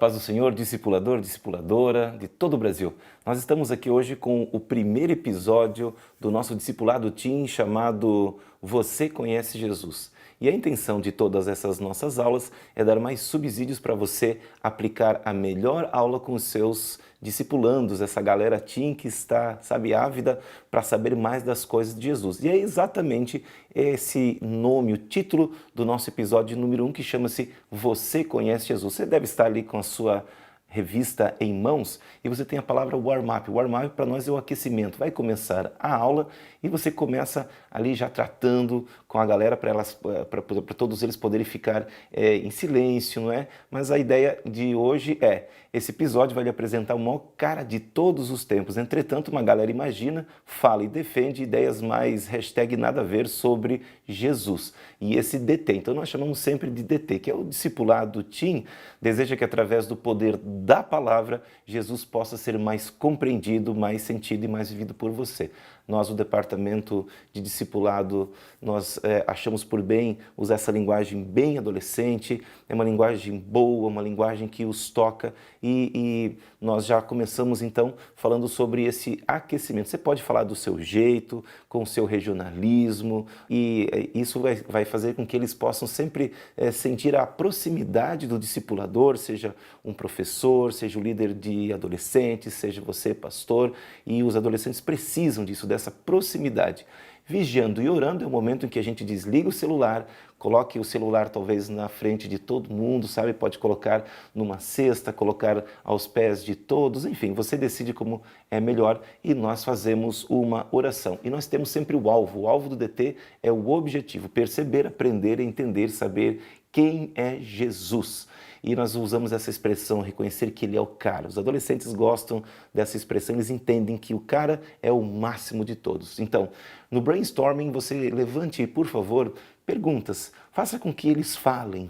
paz do Senhor, discipulador, discipuladora de todo o Brasil. Nós estamos aqui hoje com o primeiro episódio do nosso discipulado Team chamado Você Conhece Jesus. E a intenção de todas essas nossas aulas é dar mais subsídios para você aplicar a melhor aula com os seus discipulandos, essa galera Team que está, sabe, ávida para saber mais das coisas de Jesus. E é exatamente esse nome, o título do nosso episódio número 1, que chama-se Você Conhece Jesus. Você deve estar ali com a sua revista em mãos e você tem a palavra warm-up. Warm-up para nós é o aquecimento. Vai começar a aula e você começa ali já tratando com a galera para todos eles poderem ficar em silêncio, não é? Mas a ideia de hoje é, esse episódio vai lhe apresentar o maior cara de todos os tempos. Entretanto, uma galera imagina, fala e defende ideias mais hashtag nada a ver sobre Jesus. E esse DT, então nós chamamos sempre de DT, que é o discipulado Team, deseja que através do poder da palavra, Jesus possa ser mais compreendido, mais sentido e mais vivido por você. Nós, o departamento de discipulado, nós achamos por bem usar essa linguagem bem adolescente, é uma linguagem boa, uma linguagem que os toca e nós já começamos então falando sobre esse aquecimento. Você pode falar do seu jeito, com o seu regionalismo e isso vai fazer com que eles possam sempre sentir a proximidade do discipulador, seja um professor, seja o líder de adolescentes, seja você pastor, e os adolescentes precisam disso, dessa proximidade. Vigiando e orando é o momento em que a gente desliga o celular, coloque o celular talvez na frente de todo mundo, sabe? Pode colocar numa cesta, colocar aos pés de todos, enfim, você decide como é melhor e nós fazemos uma oração. E nós temos sempre o alvo do DT é o objetivo, perceber, aprender, entender, saber quem é Jesus. E nós usamos essa expressão, reconhecer que ele é o cara. Os adolescentes gostam dessa expressão, eles entendem que o cara é o máximo de todos. Então, no brainstorming, você levante, por favor, perguntas. Faça com que eles falem.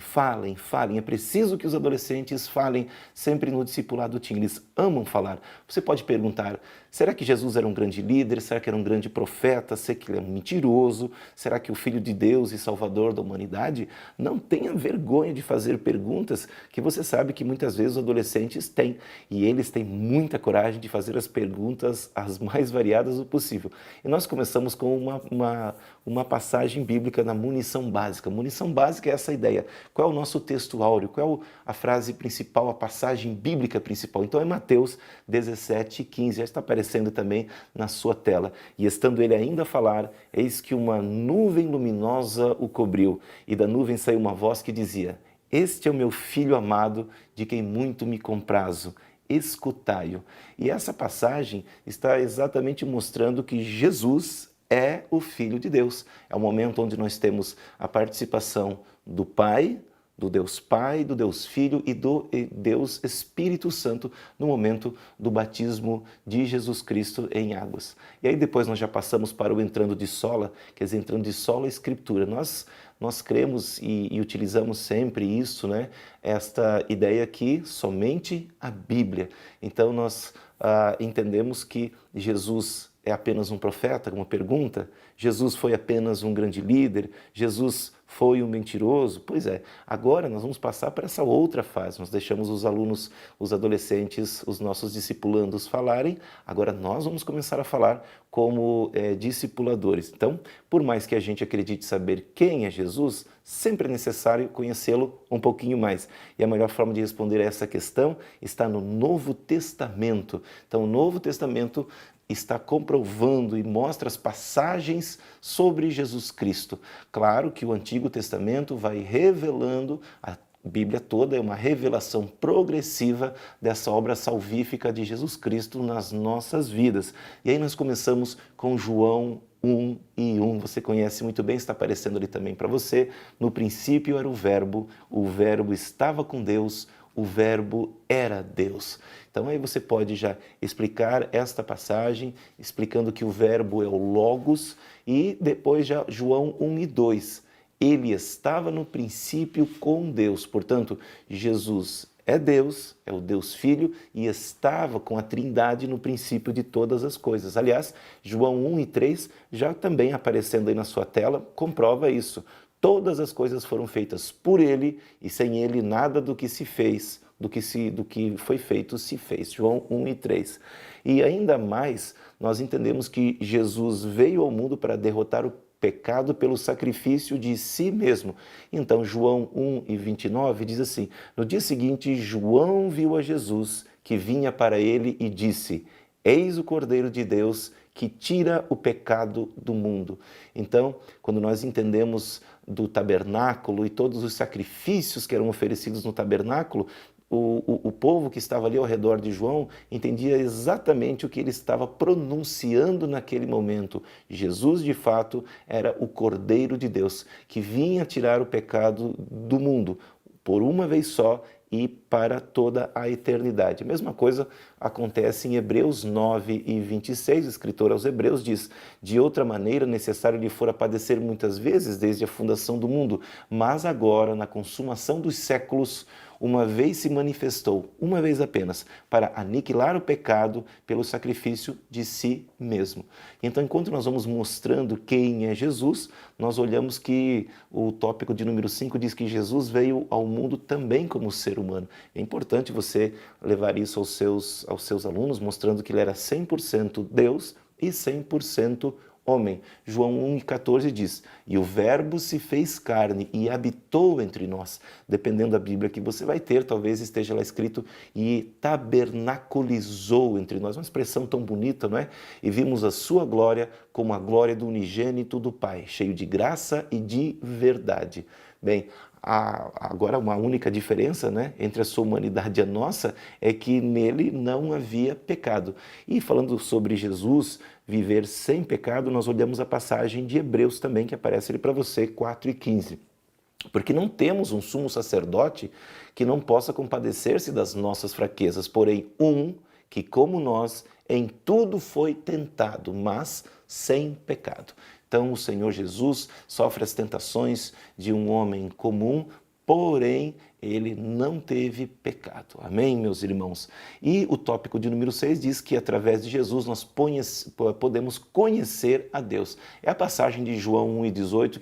É preciso que os adolescentes falem sempre no discipulado Team. Eles amam falar. Você pode perguntar, será que Jesus era um grande líder? Será que era um grande profeta? Será que ele é um mentiroso? Será que o Filho de Deus e Salvador da humanidade? Não tenha vergonha de fazer perguntas que você sabe que muitas vezes os adolescentes têm. E eles têm muita coragem de fazer as perguntas as mais variadas o possível. E nós começamos com uma passagem bíblica na munição básica. Munição básica é essa ideia. Qual é o nosso texto áureo? Qual é a frase principal, a passagem bíblica principal? Então é Mateus 17:15. Já está aparecendo também na sua tela. E estando ele ainda a falar, eis que uma nuvem luminosa o cobriu. E da nuvem saiu uma voz que dizia, este é o meu filho amado, de quem muito me comprazo. Escutai-o. E essa passagem está exatamente mostrando que Jesus é o Filho de Deus. É o momento onde nós temos a participação do Pai, do Deus Filho e do Deus Espírito Santo no momento do batismo de Jesus Cristo em águas. E aí depois nós já passamos para o entrando de sola, quer dizer, entrando de sola a Escritura. Nós cremos e utilizamos sempre isso, né? Esta ideia que somente a Bíblia. Então nós entendemos que Jesus é apenas um profeta? Uma pergunta? Jesus foi apenas um grande líder? Jesus foi um mentiroso? Pois é, agora nós vamos passar para essa outra fase. Nós deixamos os alunos, os adolescentes, os nossos discipulandos falarem, agora nós vamos começar a falar como discipuladores. Então, por mais que a gente acredite saber quem é Jesus, sempre é necessário conhecê-lo um pouquinho mais. E a melhor forma de responder a essa questão está no Novo Testamento. Então, o Novo Testamento está comprovando e mostra as passagens sobre Jesus Cristo. Claro que o Antigo Testamento vai revelando, a Bíblia toda é uma revelação progressiva dessa obra salvífica de Jesus Cristo nas nossas vidas. E aí nós começamos com João 1:1, você conhece muito bem, está aparecendo ali também para você. No princípio era o Verbo estava com Deus, o Verbo era Deus. Então aí você pode já explicar esta passagem, explicando que o Verbo é o Logos, e depois já João 1:2. Ele estava no princípio com Deus. Portanto, Jesus é Deus, é o Deus Filho, e estava com a Trindade no princípio de todas as coisas. Aliás, João 1:3, já também aparecendo aí na sua tela, comprova isso. Todas as coisas foram feitas por ele, e sem ele nada do que se fez do que foi feito se fez. João 1:3. E ainda mais, nós entendemos que Jesus veio ao mundo para derrotar o pecado pelo sacrifício de si mesmo. Então, João 1:29 diz assim: no dia seguinte, João viu a Jesus que vinha para ele e disse: eis o Cordeiro de Deus que tira o pecado do mundo. Então, quando nós entendemos do tabernáculo e todos os sacrifícios que eram oferecidos no tabernáculo, o povo que estava ali ao redor de João entendia exatamente o que ele estava pronunciando naquele momento. Jesus, de fato, era o Cordeiro de Deus, que vinha tirar o pecado do mundo, por uma vez só e para toda a eternidade. A mesma coisa acontece em Hebreus 9:26, o escritor aos Hebreus diz: de outra maneira, necessário lhe fora padecer muitas vezes desde a fundação do mundo, mas agora, na consumação dos séculos, uma vez se manifestou, uma vez apenas, para aniquilar o pecado pelo sacrifício de si mesmo. Então, enquanto nós vamos mostrando quem é Jesus, nós olhamos que o tópico de número 5 diz que Jesus veio ao mundo também como ser humano. É importante você levar isso aos seus alunos, mostrando que ele era 100% Deus e 100% homem. João 1:14 diz: e o verbo se fez carne e habitou entre nós. Dependendo da Bíblia que você vai ter, talvez esteja lá escrito e tabernaculizou entre nós. Uma expressão tão bonita, não é? E vimos a sua glória como a glória do unigênito do Pai, cheio de graça e de verdade. Bem, agora uma única diferença, né, entre a sua humanidade e a nossa é que nele não havia pecado. E falando sobre Jesus viver sem pecado, nós olhamos a passagem de Hebreus também, que aparece ali para você, 4:15. Porque não temos um sumo sacerdote que não possa compadecer-se das nossas fraquezas, porém que, como nós, em tudo foi tentado, mas sem pecado. Então, o Senhor Jesus sofre as tentações de um homem comum, porém, ele não teve pecado. Amém, meus irmãos? E o tópico de número 6 diz que através de Jesus nós podemos conhecer a Deus. É a passagem de João 1:18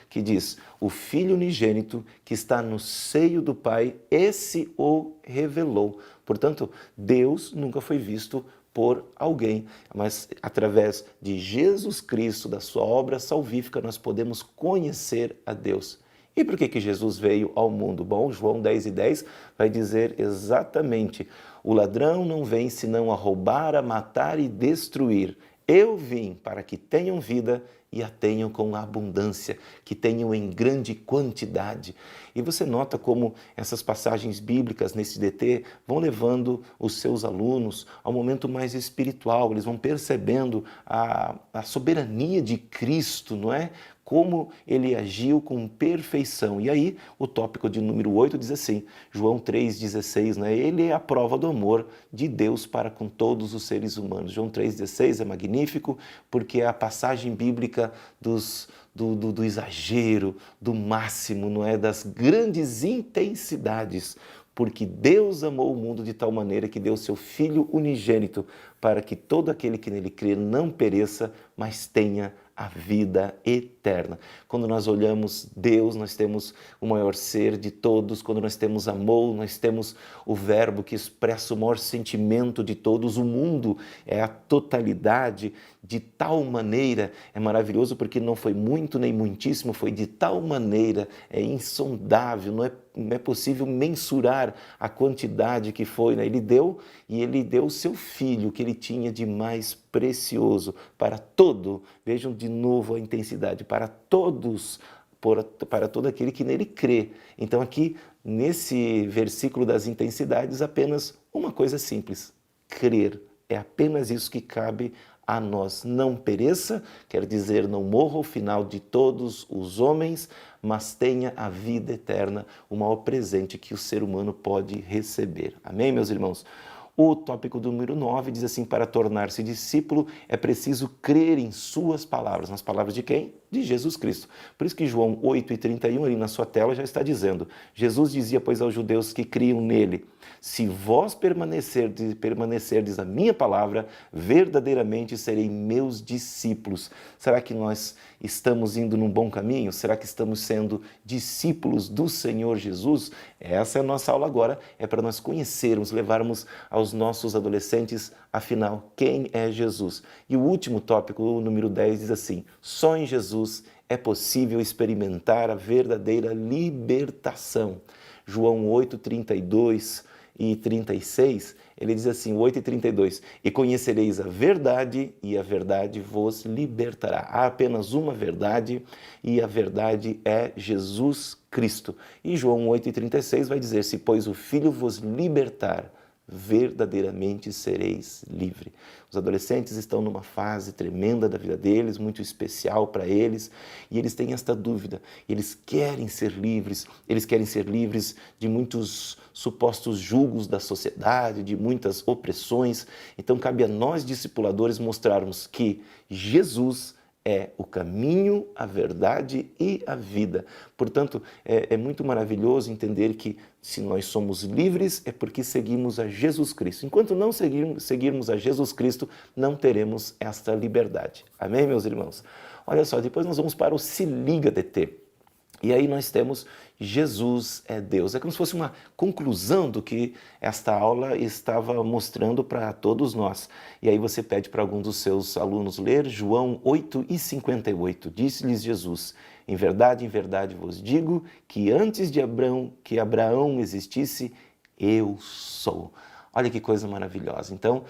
que diz: o Filho unigênito que está no seio do Pai, esse o revelou. Portanto, Deus nunca foi visto por alguém, mas através de Jesus Cristo, da sua obra salvífica, nós podemos conhecer a Deus. E por que Jesus veio ao mundo? Bom, João 10:10 vai dizer exatamente: o ladrão não vem senão a roubar, a matar e destruir. Eu vim para que tenham vida e a tenham com abundância, que tenham em grande quantidade. E você nota como essas passagens bíblicas nesse DT vão levando os seus alunos ao momento mais espiritual, eles vão percebendo a soberania de Cristo, não é? Como ele agiu com perfeição. E aí, o tópico de número 8 diz assim, João 3,16, né? Ele é a prova do amor de Deus para com todos os seres humanos. João 3,16 é magnífico porque é a passagem bíblica do exagero, do máximo, não é? Das grandes intensidades. Porque Deus amou o mundo de tal maneira que deu seu Filho unigênito para que todo aquele que nele crê não pereça, mas tenha a vida eterna. Quando nós olhamos Deus, nós temos o maior ser de todos. Quando nós temos amor, nós temos o verbo que expressa o maior sentimento de todos. O mundo é a totalidade de tal maneira. É maravilhoso porque não foi muito nem muitíssimo, foi de tal maneira, é insondável, não é possível mensurar a quantidade que foi, né? Ele deu o seu Filho, que ele tinha de mais precioso para vejam de novo a intensidade, para todos, para todo aquele que nele crê. Então aqui, nesse versículo das intensidades, apenas uma coisa simples, crer. É apenas isso que cabe a nós. Não pereça, quer dizer, não morra ao final de todos os homens, mas tenha a vida eterna, o maior presente que o ser humano pode receber. Amém, meus irmãos? O tópico número 9 diz assim: para tornar-se discípulo é preciso crer em suas palavras. Nas palavras de quem? De Jesus Cristo. Por isso que João 8:31 ali na sua tela já está dizendo: Jesus dizia, pois, aos judeus que criam nele: se vós permanecerdes a minha palavra, verdadeiramente serei meus discípulos. Será que nós estamos indo num bom caminho? Será que estamos sendo discípulos do Senhor Jesus? Essa é a nossa aula agora, é para nós conhecermos, levarmos aos nossos adolescentes, afinal, quem é Jesus? E o último tópico, o número 10, diz assim: só em Jesus é possível experimentar a verdadeira libertação. João 8:32 e 36, ele diz assim, 8:32, e conhecereis a verdade, e a verdade vos libertará. Há apenas uma verdade, e a verdade é Jesus Cristo. E João 8:36 vai dizer, se pois o Filho vos libertar, verdadeiramente sereis livre. Os adolescentes estão numa fase tremenda da vida deles, muito especial para eles, e eles têm esta dúvida, eles querem ser livres de muitos supostos julgos da sociedade, de muitas opressões. Então cabe a nós discipuladores mostrarmos que Jesus é o caminho, a verdade e a vida. Portanto, é muito maravilhoso entender que se nós somos livres é porque seguimos a Jesus Cristo. Enquanto não seguirmos a Jesus Cristo, não teremos esta liberdade. Amém, meus irmãos? Olha só, depois nós vamos para o Se Liga DT. E aí nós temos Jesus é Deus. É como se fosse uma conclusão do que esta aula estava mostrando para todos nós. E aí você pede para algum dos seus alunos ler João 8:58. Disse-lhes Jesus: em verdade vos digo que antes de Abraão existisse, eu sou. Olha que coisa maravilhosa. Então,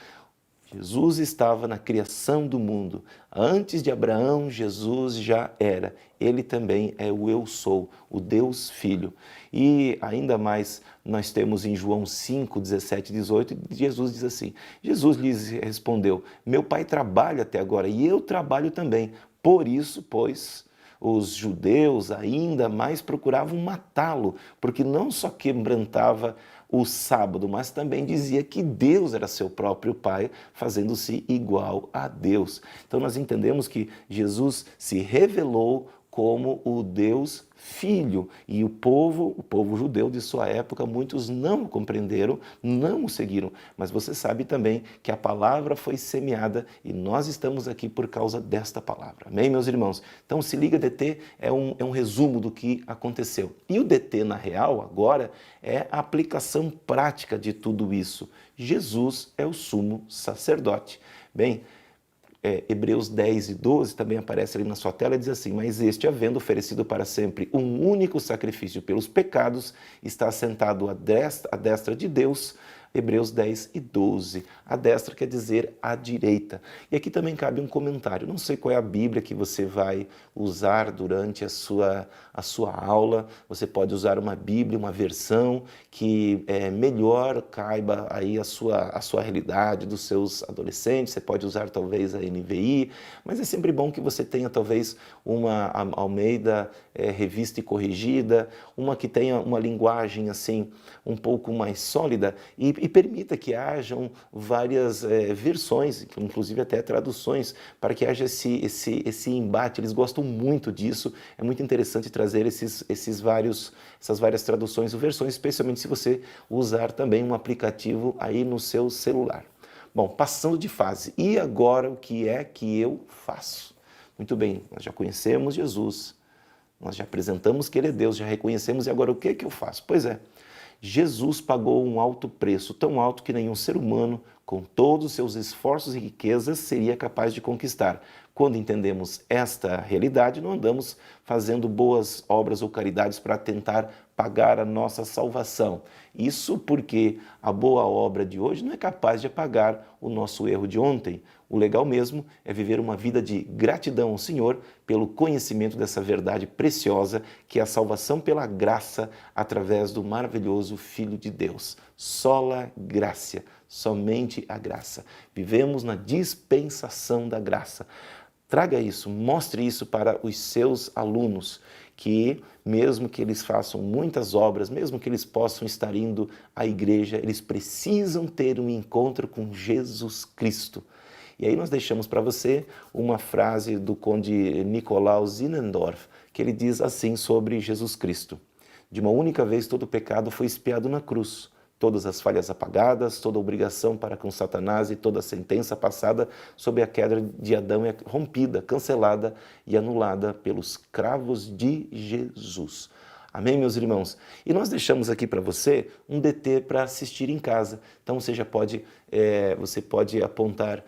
Jesus estava na criação do mundo. Antes de Abraão, Jesus já era. Ele também é o Eu Sou, o Deus Filho. E ainda mais, nós temos em João 5, 17 e 18, Jesus diz assim, Jesus lhes respondeu, meu Pai trabalha até agora e eu trabalho também. Por isso, pois, os judeus ainda mais procuravam matá-lo, porque não só quebrantava o sábado, mas também dizia que Deus era seu próprio Pai, fazendo-se igual a Deus. Então nós entendemos que Jesus se revelou como o Deus Filho. E o povo judeu de sua época, muitos não o compreenderam, não o seguiram. Mas você sabe também que a palavra foi semeada e nós estamos aqui por causa desta palavra. Amém, meus irmãos? Então, Se Liga DT é um resumo do que aconteceu. E o DT, na real, agora, é a aplicação prática de tudo isso. Jesus é o sumo sacerdote. Bem, Hebreus 10 e 12 também aparece ali na sua tela, diz assim, mas este, havendo oferecido para sempre um único sacrifício pelos pecados, está sentado à destra de Deus. Hebreus 10 e 12. A destra quer dizer à direita. E aqui também cabe um comentário. Não sei qual é a Bíblia que você vai usar durante a sua aula. Você pode usar uma Bíblia, uma versão que melhor caiba aí a sua realidade dos seus adolescentes. Você pode usar talvez a NVI, mas é sempre bom que você tenha talvez uma Almeida revista e corrigida, uma que tenha uma linguagem assim um pouco mais sólida e permita que hajam várias versões, inclusive até traduções, para que haja esse embate. Eles gostam muito disso, é muito interessante trazer essas várias traduções ou versões, especialmente se você usar também um aplicativo aí no seu celular. Bom, passando de fase, e agora o que é que eu faço? Muito bem, nós já conhecemos Jesus, nós já apresentamos que Ele é Deus, já reconhecemos, e agora o que é que eu faço? Pois é, Jesus pagou um alto preço, tão alto que nenhum ser humano, com todos os seus esforços e riquezas, seria capaz de conquistar. Quando entendemos esta realidade, não andamos fazendo boas obras ou caridades para tentar pagar a nossa salvação. Isso porque a boa obra de hoje não é capaz de apagar o nosso erro de ontem. O legal mesmo é viver uma vida de gratidão ao Senhor pelo conhecimento dessa verdade preciosa que é a salvação pela graça através do maravilhoso Filho de Deus. Sola gratia, somente a graça. Vivemos na dispensação da graça. Traga isso, mostre isso para os seus alunos, que mesmo que eles façam muitas obras, mesmo que eles possam estar indo à igreja, eles precisam ter um encontro com Jesus Cristo. E aí nós deixamos para você uma frase do conde Nicolau Zinzendorf, que ele diz assim sobre Jesus Cristo: de uma única vez todo o pecado foi expiado na cruz, todas as falhas apagadas, toda a obrigação para com Satanás e toda a sentença passada sob a queda de Adão é rompida, cancelada e anulada pelos cravos de Jesus. Amém, meus irmãos? E nós deixamos aqui para você um DT para assistir em casa. Então você pode apontar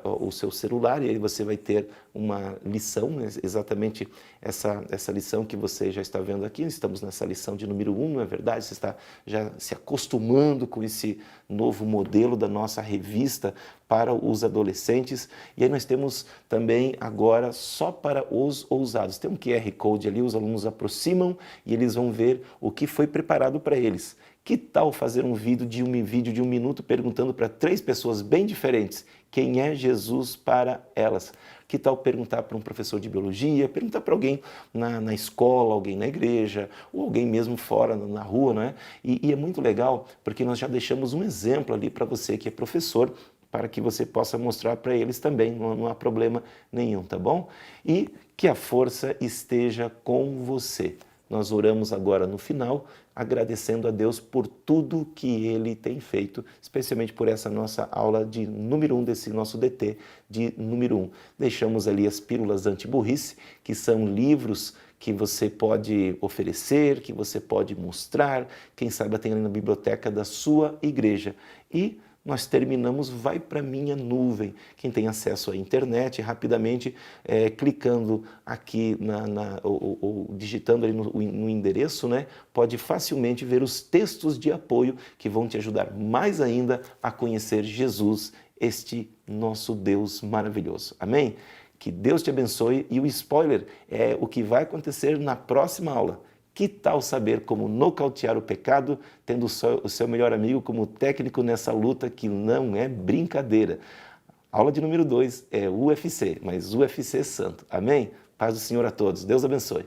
o seu celular e aí você vai ter uma lição, né? Exatamente essa lição que você já está vendo aqui. Estamos nessa lição de número 1, não é verdade? Você está já se acostumando com esse novo modelo da nossa revista para os adolescentes. E aí nós temos também agora só para os ousados. Tem um QR Code ali, os alunos aproximam e eles vão ver o que foi preparado para eles. Que tal fazer um vídeo de 1 minuto perguntando para 3 pessoas bem diferentes quem é Jesus para elas? Que tal perguntar para um professor de biologia, perguntar para alguém na escola, alguém na igreja, ou alguém mesmo fora, na rua, não é? E é muito legal, porque nós já deixamos um exemplo ali para você que é professor, para que você possa mostrar para eles também, não há problema nenhum, tá bom? E que a força esteja com você. Nós oramos agora no final, agradecendo a Deus por tudo que Ele tem feito, especialmente por essa nossa aula de número 1, desse nosso DT de número 1. Deixamos ali as pílulas anti-burrice, que são livros que você pode oferecer, que você pode mostrar, quem sabe tem ali na biblioteca da sua igreja. E nós terminamos Vai para Minha Nuvem. Quem tem acesso à internet, rapidamente, clicando aqui ou digitando ali no endereço, né, pode facilmente ver os textos de apoio que vão te ajudar mais ainda a conhecer Jesus, este nosso Deus maravilhoso. Amém? Que Deus te abençoe e o spoiler é o que vai acontecer na próxima aula. Que tal saber como nocautear o pecado, tendo o seu melhor amigo como técnico nessa luta que não é brincadeira? Aula de número 2 é UFC, mas UFC santo. Amém? Paz do Senhor a todos. Deus abençoe.